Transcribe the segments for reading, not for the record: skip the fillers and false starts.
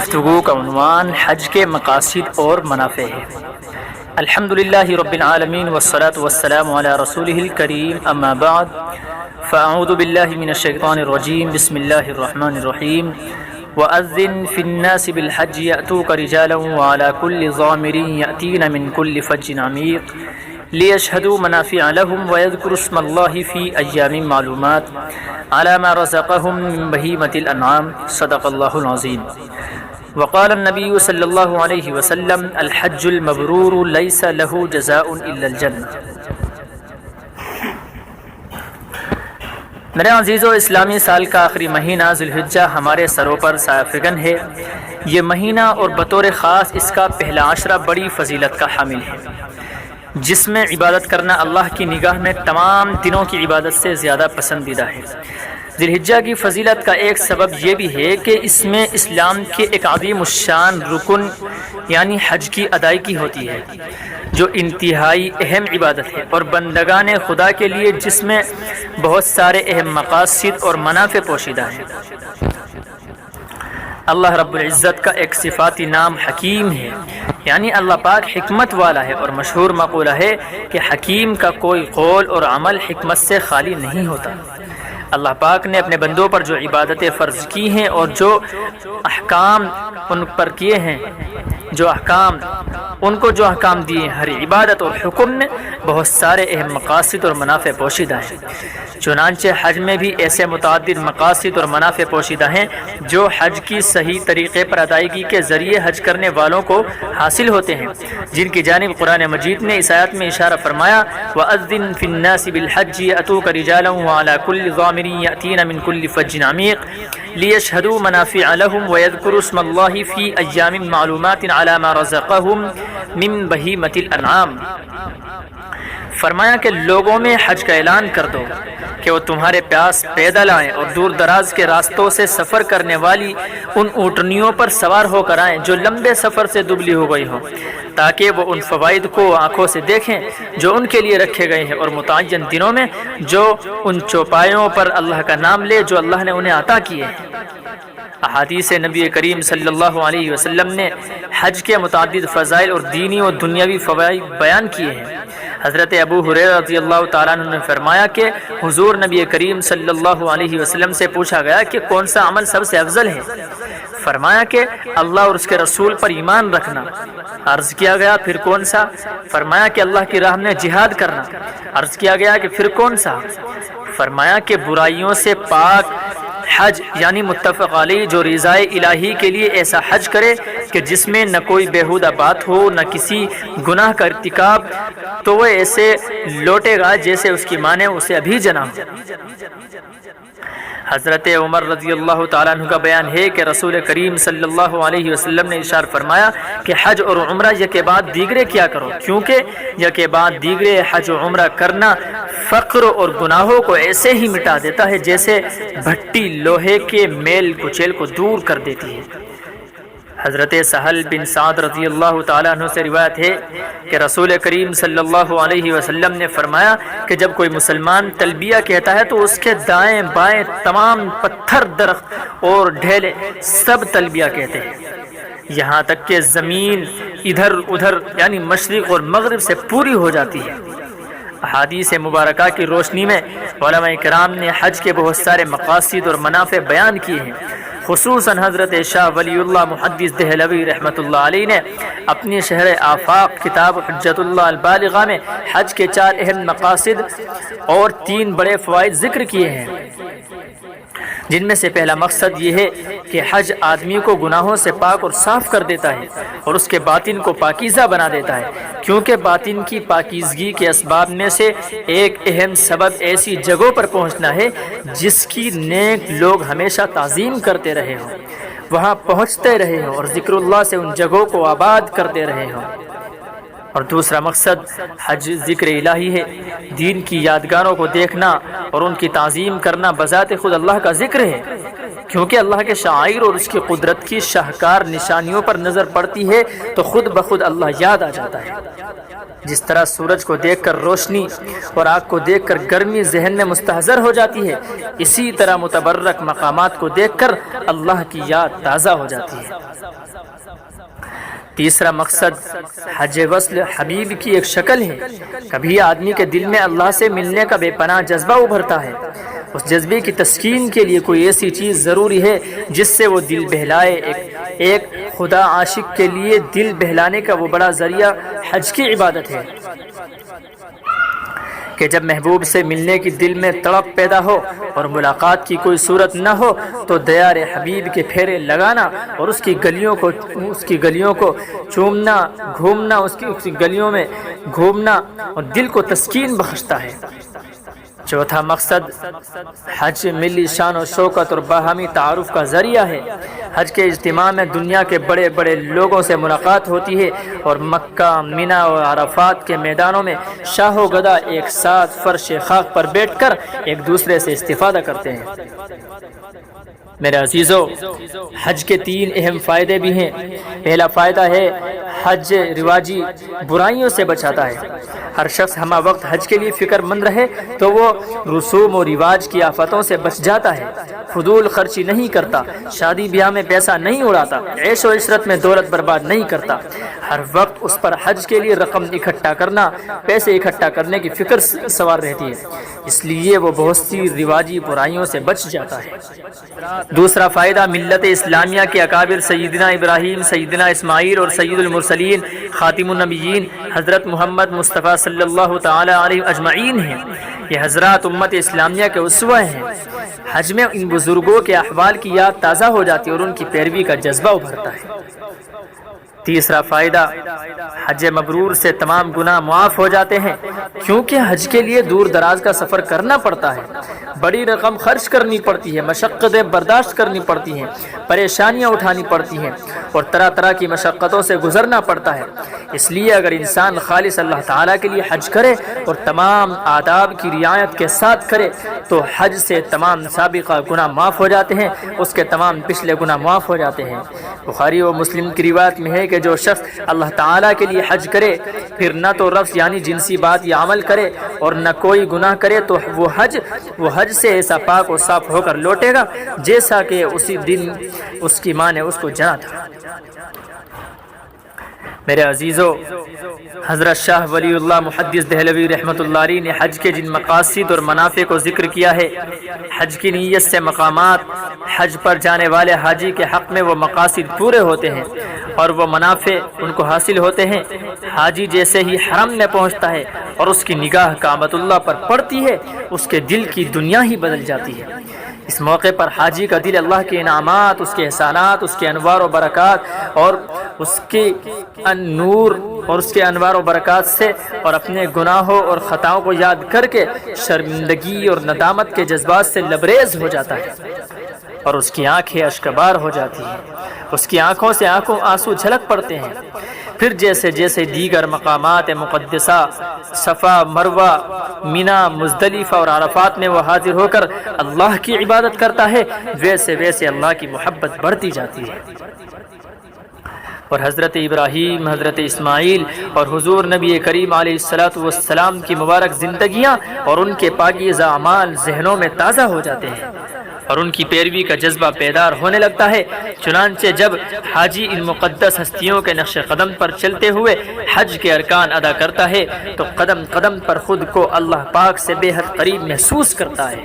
گفتگو کا عنوان حج کے مقاصد اور منافع ہے۔ الحمدللہ رب العالمین والصلاة والسلام علی رسولہ الکریم، اما بعد فاعوذ باللہ من الشیطان الرجیم، بسم اللہ الرحمن الرحیم۔ وَأَذِّن فِي النَّاسِ بِالْحَجِّ يَأْتُوكَ رِجَالًا وَعَلَى كُلِّ ضَامِرٍ يَأْتِينَ مِنْ كُلِّ فَجٍّ عَمِيقٍ لِيَشْهَدُوا مَنَافِعَ لَهُمْ وَيَذْكُرُوا اسْمَ اللَّهِ فِي أَيَّامٍ مَّعْلُومَاتٍ عَلَى مَا رَزَقَهُم مِّن بَهِيمَةِ الْأَنْعَامِ صدق اللہ العظیم۔ وقال النبی صلی اللہ علیہ وسلم: الحج المبرور لیس له جزاء الا الجنہ۔ میرے عزیزو، اسلامی سال کا آخری مہینہ ذوالحجہ ہمارے سروں پر سایہ فگن ہے۔ یہ مہینہ اور بطور خاص اس کا پہلا عشرہ بڑی فضیلت کا حامل ہے، جس میں عبادت کرنا اللہ کی نگاہ میں تمام دنوں کی عبادت سے زیادہ پسندیدہ ہے۔ ذوالحجہ کی فضیلت کا ایک سبب یہ بھی ہے کہ اس میں اسلام کے ایک عظیم الشان رکن یعنی حج کی ادائیگی ہوتی ہے، جو انتہائی اہم عبادت ہے اور بندگان خدا کے لیے جس میں بہت سارے اہم مقاصد اور منافع پوشیدہ ہیں۔ اللہ رب العزت کا ایک صفاتی نام حکیم ہے، یعنی اللہ پاک حکمت والا ہے، اور مشہور مقولہ ہے کہ حکیم کا کوئی قول اور عمل حکمت سے خالی نہیں ہوتا۔ اللہ پاک نے اپنے بندوں پر جو عبادتیں فرض کی ہیں اور جو احکام ان پر کیے ہیں، ان کو جو احکام دیے، ہر عبادت اور حکم میں بہت سارے اہم مقاصد اور منافع پوشیدہ ہیں۔ چنانچہ حج میں بھی ایسے متعدد مقاصد اور منافع پوشیدہ ہیں جو حج کی صحیح طریقے پر ادائیگی کے ذریعے حج کرنے والوں کو حاصل ہوتے ہیں، جن کی جانب قرآن مجید نے اس آیت میں اشارہ فرمایا: وَأَذِّن فِي النَّاسِ بِالْحَجِّ يَأْتُوكَ رِجَالًا وَعَلَى كُلِّ ضَامِرٍ يَأْتِينَ مِنْ كُلِّ فَجٍّ عَمِيقٍ لِيَشْهَدُوا مَنَافِعَ لَهُمْ وَيَذْكُرُوا اسْمَ اللَّهِ فِي أَيَّامٍ مَّعْلُومَاتٍ عَلَى مَا رَزَقَهُم مِّن بَهِيمَةِ الْأَنْعَامِ۔ فرمایا کہ لوگوں میں حج کا اعلان کر دو کہ وہ تمہارے پاس پیدل آئیں اور دور دراز کے راستوں سے سفر کرنے والی ان اونٹنیوں پر سوار ہو کر آئیں جو لمبے سفر سے دبلی ہو گئی ہوں، تاکہ وہ ان فوائد کو آنکھوں سے دیکھیں جو ان کے لیے رکھے گئے ہیں، اور متعین دنوں میں جو ان چوپایوں پر اللہ کا نام لے جو اللہ نے انہیں عطا کیے ہیں۔ احادیث نبی کریم صلی اللہ علیہ وسلم نے حج کے متعدد فضائل اور دینی و دنیاوی فوائد بیان کیے ہیں۔ حضرت ابو ہریرہ رضی اللہ تعالیٰ عنہ نے فرمایا کہ حضور نبی کریم صلی اللہ علیہ وسلم سے پوچھا گیا کہ کون سا عمل سب سے افضل ہے؟ فرمایا کہ اللہ اور اس کے رسول پر ایمان رکھنا۔ عرض کیا گیا پھر کون سا؟ فرمایا کہ اللہ کی راہ میں جہاد کرنا۔ عرض کیا گیا کہ پھر کون سا؟ فرمایا کہ برائیوں سے پاک حج یعنی متفق علیہ جو رضائے الہی کے لیے ایسا حج کرے کہ جس میں نہ کوئی بیہودہ بات ہو نہ کسی گناہ کا ارتکاب، تو وہ ایسے لوٹے گا جیسے اس کی ماں نے اسے ابھی جنا ہو۔ حضرت عمر رضی اللہ تعالیٰ عنہ کا بیان ہے کہ رسول کریم صلی اللہ علیہ وسلم نے ارشاد فرمایا کہ حج اور عمرہ یکے بعد دیگرے کیا کرو، کیونکہ یکے بعد دیگرے حج و عمرہ کرنا فقر اور گناہوں کو ایسے ہی مٹا دیتا ہے جیسے بھٹی لوہے کے میل کچیل کو دور کر دیتی ہے۔ حضرت سہل بن سعد رضی اللہ تعالیٰ عنہ سے روایت ہے کہ رسول کریم صلی اللہ علیہ وسلم نے فرمایا کہ جب کوئی مسلمان تلبیہ کہتا ہے تو اس کے دائیں بائیں تمام پتھر، درخت اور ڈھیلے سب تلبیہ کہتے ہیں، یہاں تک کہ زمین ادھر ادھر یعنی مشرق اور مغرب سے پوری ہو جاتی ہے۔ احادیث مبارکہ کی روشنی میں علماء کرام نے حج کے بہت سارے مقاصد اور منافع بیان کیے ہیں۔ خصوصاً حضرت شاہ ولی اللہ محدث دہلوی رحمۃ اللہ علیہ نے اپنی شرح آفاق کتاب حجت اللہ البالغہ میں حج کے 4 اہم مقاصد اور 3 بڑے فوائد ذکر کیے ہیں، جن میں سے پہلا مقصد یہ ہے کہ حج آدمی کو گناہوں سے پاک اور صاف کر دیتا ہے اور اس کے باطن کو پاکیزہ بنا دیتا ہے، کیونکہ باطن کی پاکیزگی کے اسباب میں سے ایک اہم سبب ایسی جگہوں پر پہنچنا ہے جس کی نیک لوگ ہمیشہ تعظیم کرتے رہے ہوں، وہاں پہنچتے رہے ہوں اور ذکر اللہ سے ان جگہوں کو آباد کرتے رہے ہوں۔ اور دوسرا مقصد حج ذکر الہی ہے۔ دین کی یادگاروں کو دیکھنا اور ان کی تعظیم کرنا بذات خود اللہ کا ذکر ہے، کیونکہ اللہ کے شعائر اور اس کی قدرت کی شاہکار نشانیوں پر نظر پڑتی ہے تو خود بخود اللہ یاد آ جاتا ہے۔ جس طرح سورج کو دیکھ کر روشنی اور آگ کو دیکھ کر گرمی ذہن میں مستحضر ہو جاتی ہے، اسی طرح متبرک مقامات کو دیکھ کر اللہ کی یاد تازہ ہو جاتی ہے۔ تیسرا مقصد حج وصل حبیب کی ایک شکل ہے۔ کبھی آدمی کے دل میں اللہ سے ملنے کا بے پناہ جذبہ ابھرتا ہے، اس جذبے کی تسکین کے لیے کوئی ایسی چیز ضروری ہے جس سے وہ دل بہلائے۔ ایک خدا عاشق کے لیے دل بہلانے کا وہ بڑا ذریعہ حج کی عبادت ہے کہ جب محبوب سے ملنے کی دل میں تڑپ پیدا ہو اور ملاقات کی کوئی صورت نہ ہو تو دیار حبیب کے پھیرے لگانا اور اس کی گلیوں کو چومنا، گھومنا، اس کی گلیوں میں گھومنا اور دل کو تسکین بخشتا ہے۔ چوتھا مقصد حج ملی شان و شوکت اور باہمی تعارف کا ذریعہ ہے۔ حج کے اجتماع میں دنیا کے بڑے بڑے لوگوں سے ملاقات ہوتی ہے اور مکہ، منی اور عرفات کے میدانوں میں شاہ و گدا ایک ساتھ فرش خاک پر بیٹھ کر ایک دوسرے سے استفادہ کرتے ہیں۔ میرے عزیزو، حج کے 3 اہم فائدے بھی ہیں۔ پہلا فائدہ ہے حج رواجی برائیوں سے بچاتا ہے۔ ہر شخص ہمہ وقت حج کے لیے فکر مند رہے تو وہ رسوم و رواج کی آفتوں سے بچ جاتا ہے، فضول خرچی نہیں کرتا، شادی بیاہ میں پیسہ نہیں اڑاتا، عیش و عشرت میں دولت برباد نہیں کرتا۔ ہر وقت اس پر حج کے لیے رقم اکٹھا کرنا، پیسے اکٹھا کرنے کی فکر سوار رہتی ہے، اس لیے وہ بہت سی رواجی برائیوں سے بچ جاتا ہے۔ دوسرا فائدہ ملت اسلامیہ کے اکابر سیدنا ابراہیم، سیدنا اسماعیل اور سید المرسلین خاتم النبیین حضرت محمد مصطفیٰ صلی اللہ تعالی علیہ اجمعین ہیں۔ یہ حضرات امت اسلامیہ کے اسوہ ہیں۔ حج میں ان بزرگوں کے احوال کی یاد تازہ ہو جاتی ہے اور ان کی پیروی کا جذبہ ابھرتا ہے۔ تیسرا فائدہ حج مبرور سے تمام گناہ معاف ہو جاتے ہیں، کیونکہ حج کے لیے دور دراز کا سفر کرنا پڑتا ہے، بڑی رقم خرچ کرنی پڑتی ہے، مشقتیں برداشت کرنی پڑتی ہیں، پریشانیاں اٹھانی پڑتی ہیں اور طرح طرح کی مشقتوں سے گزرنا پڑتا ہے۔ اس لیے اگر انسان خالص اللہ تعالیٰ کے لیے حج کرے اور تمام آداب کی رعایت کے ساتھ کرے تو حج سے تمام سابقہ گناہ معاف ہو جاتے ہیں، اس کے تمام پچھلے گناہ معاف ہو جاتے ہیں۔ بخاری و مسلم کی روایت میں ہے کہ جو شخص اللہ تعالیٰ کے لیے حج کرے پھر نہ تو رفث یعنی جنسی بات یا عمل کرے اور نہ کوئی گناہ کرے تو وہ حج سے ایسا پاک و صاف ہو کر لوٹے گا جیسا کہ اسی دن اس کی ماں نے اس کو جنا تھا۔ میرے عزیزو، حضرت شاہ ولی اللہ محدث دہلوی رحمۃ اللہ علیہ نے حج کے جن مقاصد اور منافع کو ذکر کیا ہے، حج کی نیت سے مقامات حج پر جانے والے حاجی کے حق میں وہ مقاصد پورے ہوتے ہیں اور وہ منافع ان کو حاصل ہوتے ہیں۔ حاجی جیسے ہی حرم میں پہنچتا ہے اور اس کی نگاہ کعبۃ اللہ پر پڑتی ہے، اس کے دل کی دنیا ہی بدل جاتی ہے۔ اس موقع پر حاجی کا دل اللہ کے انعامات، اس کے احسانات، اس کے انوار و برکات اور اس کے نور اور اس کے انوار و برکات سے اور اپنے گناہوں اور خطاؤں کو یاد کر کے شرمندگی اور ندامت کے جذبات سے لبریز ہو جاتا ہے اور اس کی آنکھیں اشکبار ہو جاتی ہیں، اس کی آنکھوں سے آنسو جھلک پڑتے ہیں۔ پھر جیسے جیسے دیگر مقامات مقدسہ صفا، مروہ، منی، مزدلفہ اور عرفات میں وہ حاضر ہو کر اللہ کی عبادت کرتا ہے، ویسے ویسے اللہ کی محبت بڑھتی جاتی ہے۔ اور حضرت ابراہیم، حضرت اسماعیل اور حضور نبی کریم علیہ السلام کی مبارک زندگیاں اور ان کے پاکیزہ اعمال ذہنوں میں تازہ ہو جاتے ہیں اور ان کی پیروی کا جذبہ بیدار ہونے لگتا ہے۔ چنانچہ جب حاجی ان مقدس ہستیوں کے نقش قدم پر چلتے ہوئے حج کے ارکان ادا کرتا ہے تو قدم قدم پر خود کو اللہ پاک سے بے حد قریب محسوس کرتا ہے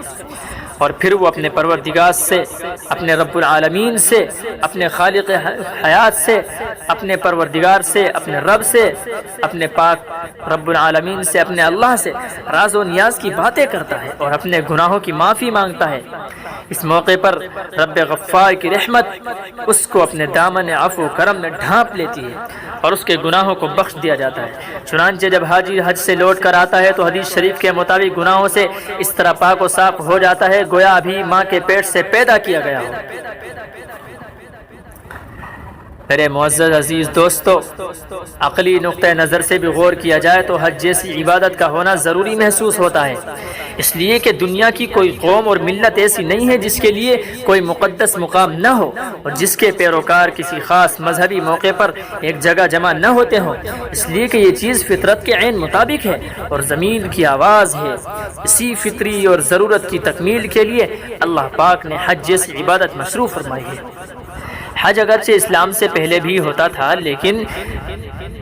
اور پھر وہ اپنے پروردگار سے، اپنے رب العالمین سے، اپنے خالق حیات سے، اپنے پروردگار سے، اپنے رب سے، اپنے پاک رب العالمین سے، اپنے اللہ سے راز و نیاز کی باتیں کرتا ہے اور اپنے گناہوں کی معافی مانگتا ہے۔ اس موقع پر رب غفار کی رحمت اس کو اپنے دامن عفو و کرم میں ڈھانپ لیتی ہے اور اس کے گناہوں کو بخش دیا جاتا ہے۔ چنانچہ جب حاجی حج سے لوٹ کر آتا ہے تو حدیث شریف کے مطابق گناہوں سے اس طرح پاک و صاف ہو جاتا ہے گویا ابھی ماں کے پیٹ سے پیدا کیا گیا ہو۔ میرے معزز عزیز دوستو، عقلی نقطہ نظر سے بھی غور کیا جائے تو حج جیسی عبادت کا ہونا ضروری محسوس ہوتا ہے، اس لیے کہ دنیا کی کوئی قوم اور ملت ایسی نہیں ہے جس کے لیے کوئی مقدس مقام نہ ہو اور جس کے پیروکار کسی خاص مذہبی موقع پر ایک جگہ جمع نہ ہوتے ہوں، اس لیے کہ یہ چیز فطرت کے عین مطابق ہے اور زمین کی آواز ہے۔ اسی فطری اور ضرورت کی تکمیل کے لیے اللہ پاک نے حج جیسی عبادت مشروع فرمائی ہے۔ حج اگرچہ اسلام سے پہلے بھی ہوتا تھا، لیکن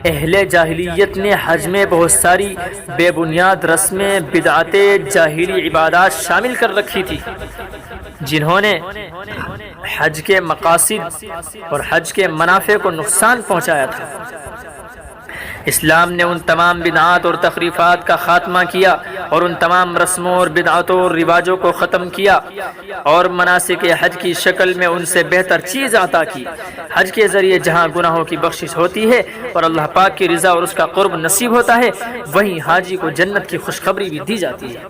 اہل جاہلیت نے حج میں بہت ساری بے بنیاد رسمیں، بدعتیں، جاہلی عبادات شامل کر رکھی تھی، جنہوں نے حج کے مقاصد اور حج کے منافع کو نقصان پہنچایا تھا۔ اسلام نے ان تمام بدعات اور تخریفات کا خاتمہ کیا اور ان تمام رسموں اور بدعتوں اور رواجوں کو ختم کیا اور مناسک حج کی شکل میں ان سے بہتر چیز عطا کی۔ حج کے ذریعے جہاں گناہوں کی بخشش ہوتی ہے اور اللہ پاک کی رضا اور اس کا قرب نصیب ہوتا ہے، وہیں حاجی کو جنت کی خوشخبری بھی دی جاتی ہے۔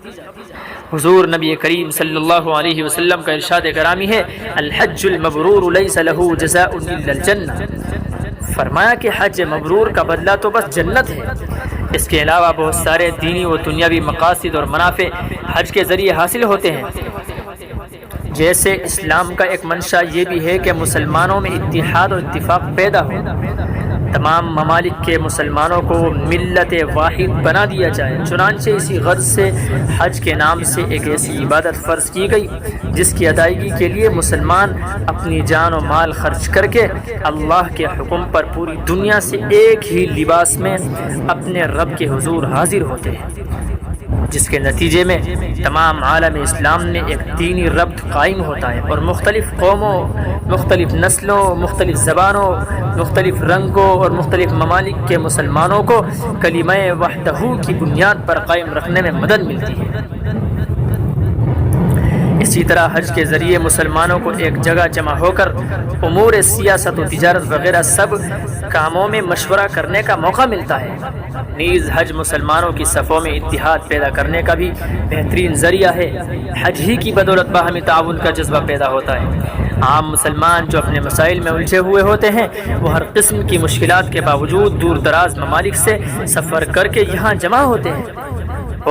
حضور نبی کریم صلی اللہ علیہ وسلم کا ارشاد گرامی ہے، الحج المبرور لیس له جزاء الا الجنہ۔ فرمایا کہ حج مبرور کا بدلہ تو بس جنت ہے۔ اس کے علاوہ بہت سارے دینی و دنیاوی مقاصد اور منافع حج کے ذریعے حاصل ہوتے ہیں، جیسے اسلام کا ایک منشا یہ بھی ہے کہ مسلمانوں میں اتحاد اور اتفاق پیدا ہو، تمام ممالک کے مسلمانوں کو ملت واحد بنا دیا جائے۔ چنانچہ اسی غرض سے حج کے نام سے ایک ایسی عبادت فرض کی گئی جس کی ادائیگی کے لیے مسلمان اپنی جان و مال خرچ کر کے اللہ کے حکم پر پوری دنیا سے ایک ہی لباس میں اپنے رب کے حضور حاضر ہوتے ہیں، جس کے نتیجے میں تمام عالم اسلام میں ایک دینی ربط قائم ہوتا ہے اور مختلف قوموں، مختلف نسلوں، مختلف زبانوں، مختلف رنگوں اور مختلف ممالک کے مسلمانوں کو کلمہ وحدہ کی بنیاد پر قائم رکھنے میں مدد ملتی ہے۔ اسی طرح حج کے ذریعے مسلمانوں کو ایک جگہ جمع ہو کر امور سیاست و تجارت وغیرہ سب کاموں میں مشورہ کرنے کا موقع ملتا ہے۔ نیز حج مسلمانوں کی صفوں میں اتحاد پیدا کرنے کا بھی بہترین ذریعہ ہے۔ حج ہی کی بدولت باہمی تعاون کا جذبہ پیدا ہوتا ہے۔ عام مسلمان جو اپنے مسائل میں الجھے ہوئے ہوتے ہیں، وہ ہر قسم کی مشکلات کے باوجود دور دراز ممالک سے سفر کر کے یہاں جمع ہوتے ہیں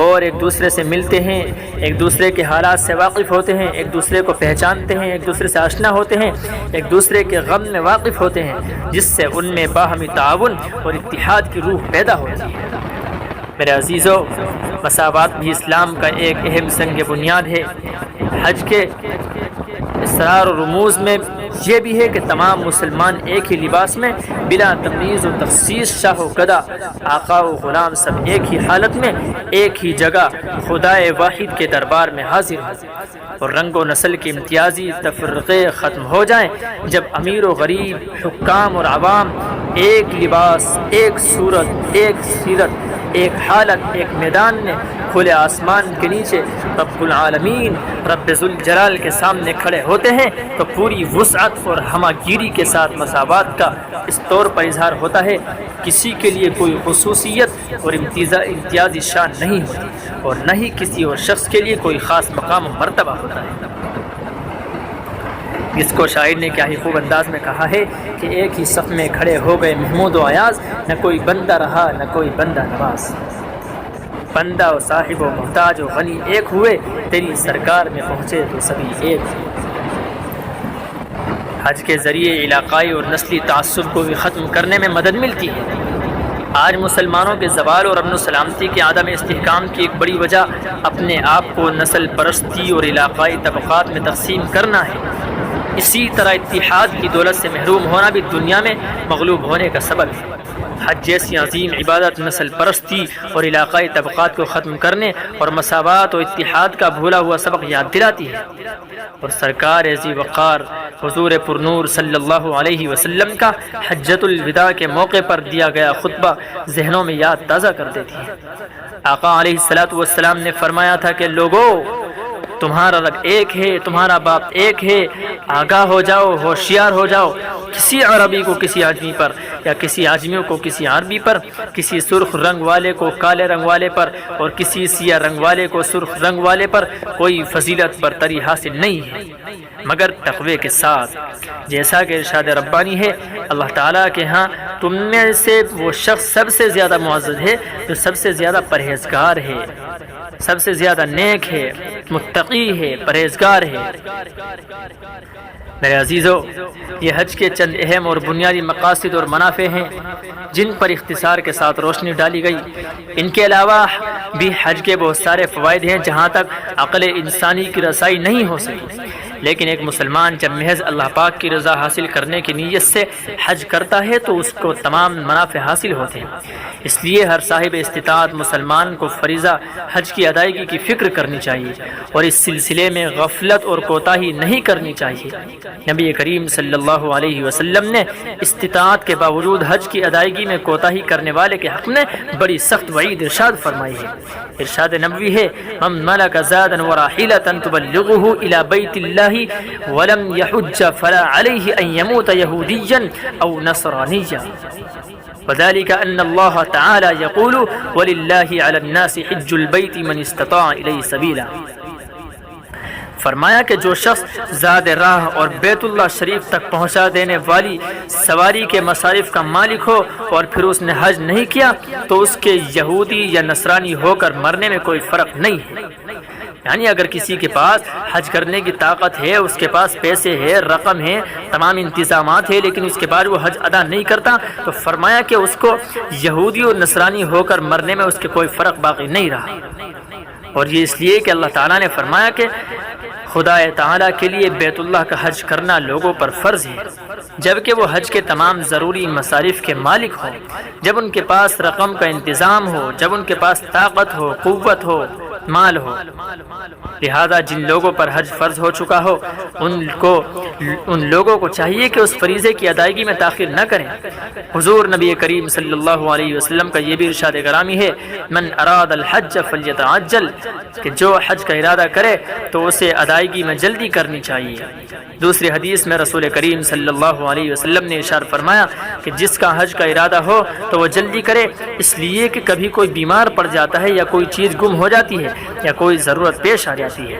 اور ایک دوسرے سے ملتے ہیں، ایک دوسرے کے حالات سے واقف ہوتے ہیں، ایک دوسرے کو پہچانتے ہیں، ایک دوسرے سے آشنا ہوتے ہیں، ایک دوسرے کے غم میں واقف ہوتے ہیں، جس سے ان میں باہمی تعاون اور اتحاد کی روح پیدا ہوتی ہے۔ میرے عزیزو، مساوات بھی اسلام کا ایک اہم سنگ بنیاد ہے۔ حج کے اسرار و رموز میں یہ بھی ہے کہ تمام مسلمان ایک ہی لباس میں بلا تمیز و تخصیص، شاہ و گدا، آقا و غلام، سب ایک ہی حالت میں ایک ہی جگہ خدائے واحد کے دربار میں حاضر ہوں اور رنگ و نسل کے امتیازی تفرقے ختم ہو جائیں۔ جب امیر و غریب، حکام اور عوام ایک لباس، ایک صورت، ایک سیرت، ایک حالت، ایک میدان میں کھلے آسمان کے نیچے رب العالمین، رب ذوالجلال کے سامنے کھڑے ہوتے ہیں تو پوری وسعت اور ہمہ گیری کے ساتھ مساوات کا اس طور پر اظہار ہوتا ہے، کسی کے لیے کوئی خصوصیت اور امتیازی شان نہیں ہوتی اور نہ ہی کسی اور شخص کے لیے کوئی خاص مقام و مرتبہ ہوتا ہے۔ اس کو شاعر نے کیا ہی خوب انداز میں کہا ہے کہ ایک ہی صف میں کھڑے ہو گئے محمود و ایاز، نہ کوئی بندہ رہا نہ کوئی بندہ نواز، بندہ و صاحب و محتاج و غنی ایک ہوئے، تیری سرکار میں پہنچے تو سبھی ایک ہوئے۔ حج کے ذریعے علاقائی اور نسلی تعصب کو بھی ختم کرنے میں مدد ملتی ہے۔ آج مسلمانوں کے زوال اور امن و سلامتی کے عدم استحکام کی ایک بڑی وجہ اپنے آپ کو نسل پرستی اور علاقائی طبقات میں تقسیم کرنا ہے۔ اسی طرح اتحاد کی دولت سے محروم ہونا بھی دنیا میں مغلوب ہونے کا سبب ہے۔ حج جیسی عظیم عبادت نسل پرستی اور علاقائی طبقات کو ختم کرنے اور مساوات و اتحاد کا بھولا ہوا سبق یاد دلاتی ہے، اور سرکار ذی وقار حضور پرنور صلی اللہ علیہ وسلم کا حجۃ الوداع کے موقع پر دیا گیا خطبہ ذہنوں میں یاد تازہ کر دیتی ہے۔ آقا علیہ الصلوۃ والسلام نے فرمایا تھا کہ لوگو، تمہارا رب ایک ہے، تمہارا باپ ایک ہے، آگاہ ہو جاؤ، ہوشیار ہو جاؤ۔ کسی عربی کو کسی آدمی پر، یا کسی آدمیوں کو کسی عربی پر، کسی سرخ رنگ والے کو کالے رنگ والے پر، اور کسی سیاہ رنگ والے کو سرخ رنگ والے پر کوئی فضیلت برتری حاصل نہیں ہے مگر تقوی کے ساتھ، جیسا کہ ارشاد ربانی ہے اللہ تعالیٰ کے ہاں تم میں سے وہ شخص سب سے زیادہ معزز ہے جو سب سے زیادہ پرہیزگار ہے، سب سے زیادہ نیک ہے، متقی ہے، پرہیزگار ہے۔ میرے عزیزو، یہ حج کے چند اہم اور بنیادی مقاصد اور منافع ہیں جن پر اختصار کے ساتھ روشنی ڈالی گئی۔ ان کے علاوہ بھی حج کے بہت سارے فوائد ہیں جہاں تک عقل انسانی کی رسائی نہیں ہو سکی، لیکن ایک مسلمان جب محض اللہ پاک کی رضا حاصل کرنے کی نیت سے حج کرتا ہے تو اس کو تمام منافع حاصل ہوتے ہیں۔ اس لیے ہر صاحب استطاعت مسلمان کو فریضہ حج کی ادائیگی کی فکر کرنی چاہیے اور اس سلسلے میں غفلت اور کوتاہی نہیں کرنی چاہیے۔ نبی کریم صلی اللہ علیہ وسلم نے استطاعت کے باوجود حج کی ادائیگی میں کوتاہی کرنے والے کے حق میں بڑی سخت وعید ارشاد فرمائی ہے۔ ارشاد نبوی ہے من ملک زادا وراحلۃ تبلغه الى بیت اللہ ولم يحج فلا علیہ ان يموت یہودیا او نصرانیا وذلك ان اللہ تعالی یقول وللہ علی الناس حج البیت من استطاع الیہ سبیلا۔ فرمایا کہ جو شخص زاد راہ اور بیت اللہ شریف تک پہنچا دینے والی سواری کے مصارف کا مالک ہو اور پھر اس نے حج نہیں کیا تو اس کے یہودی یا نصرانی ہو کر مرنے میں کوئی فرق نہیں ہے۔ یعنی اگر کسی کے پاس حج کرنے کی طاقت ہے، اس کے پاس پیسے ہے، رقم ہے، تمام انتظامات ہے، لیکن اس کے بعد وہ حج ادا نہیں کرتا تو فرمایا کہ اس کو یہودی اور نصرانی ہو کر مرنے میں اس کے کوئی فرق باقی نہیں رہا۔ اور یہ اس لیے کہ اللہ تعالیٰ نے فرمایا کہ خدا تعالیٰ کے لیے بیت اللہ کا حج کرنا لوگوں پر فرض ہے، جبکہ وہ حج کے تمام ضروری مصارف کے مالک ہوں، جب ان کے پاس رقم کا انتظام ہو، جب ان کے پاس طاقت ہو، قوت ہو، مال ہو۔ لہذا جن لوگوں پر حج فرض ہو چکا ہو ان لوگوں کو چاہیے کہ اس فریضے کی ادائیگی میں تاخیر نہ کریں۔ حضور نبی کریم صلی اللہ علیہ وسلم کا یہ بھی ارشاد گرامی ہے من اراد الحج فلیتعجل، کہ جو حج کا ارادہ کرے تو اسے ادائیگی میں جلدی کرنی چاہیے۔ دوسری حدیث میں رسول کریم صلی اللہ علیہ وسلم نے ارشاد فرمایا کہ جس کا حج کا ارادہ ہو تو وہ جلدی کرے، اس لیے کہ کبھی کوئی بیمار پڑ جاتا ہے یا کوئی چیز گم ہو جاتی ہے یا کوئی ضرورت پیش آ جاتی ہے۔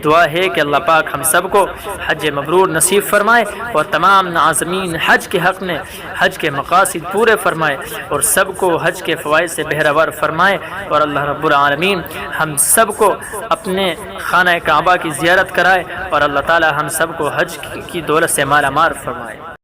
دعا ہے کہ اللہ پاک ہم سب کو حج مبرور نصیب فرمائے اور تمام عازمین حج کے حق میں حج کے مقاصد پورے فرمائے اور سب کو حج کے فوائد سے بہرور فرمائے، اور اللہ رب العالمین ہم سب کو اپنے خانہ کعبہ کی زیارت کرائے اور اللہ تعالی ہم سب کو حج کی دولت سے مالا مال فرمائے۔